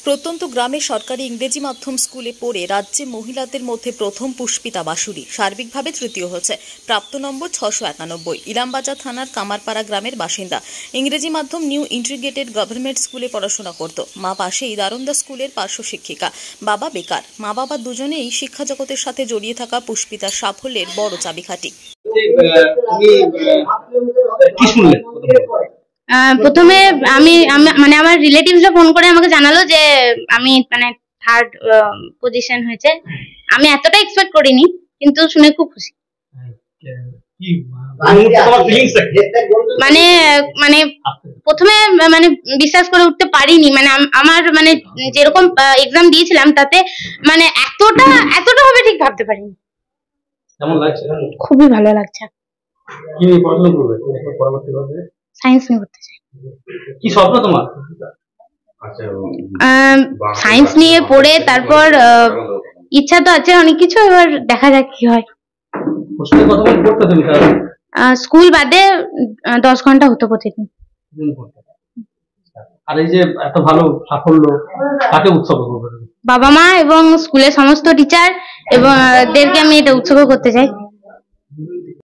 প্রত্যন্ত গ্রামে সরকারি ইংরেজি মাধ্যম স্কুলে পড়ে রাজ্যে মহিলাদের মধ্যে প্রথম পুষ্পিতা বাসুরি সার্বিকভাবে তৃতীয় হচ্ছে। প্রাপ্ত নম্বর 691। ইলামবাজার থানার কামারপাড়া গ্রামের বাসিন্দা। ইংরেজি মাধ্যম নিউ ইন্টিগ্রেটেড গভর্নমেন্ট স্কুলে পড়াশোনা করত। মা পাশেই দারুন্দা স্কুলের পার্শ্ব শিক্ষিকা, বাবা বেকার। মা বাবা দুজনেই শিক্ষা জগতের সাথে জড়িয়ে থাকা পুষ্পিতার সাফল্যের বড় চাবিকাঠি। প্রথমে আমি মানে আমার রিলেটিভসরা ফোন করে আমাকে জানালো যে আমি মানে থার্ড পজিশন হয়েছে। আমি এতটা এক্সপেক্ট করিনি, কিন্তু শুনে খুব খুশি। মানে মানে প্রথমে মানে বিশ্বাস করে উঠতে পারিনি। মানে আমার মানে যেরকম এক্সাম দিয়েছিলাম তাতে মানে এতটা হবে ঠিক ভাবতে পারিনি। কেমন লাগছে? খুবই ভালো লাগছে। কি নিয়ে পড়াশোনা করবে পরবর্তীকালে? সায়েন্স নিয়ে পড়তে চাই। কি স্বপ্ন তোমার? সায়েন্স নিয়ে পড়ে তারপর ইচ্ছা তো আছে অনেক কিছু, এবার দেখা যাক কি হয়। স্কুল বাদে 10 ঘন্টা হতো প্রতিদিন। আর এই যে এত ভালো সাফল্য, কাকে উৎসর্গ করবে? বাবা মা এবং স্কুলের সমস্ত টিচার এবং দেরকে আমি এটা উৎসর্গ করতে চাই।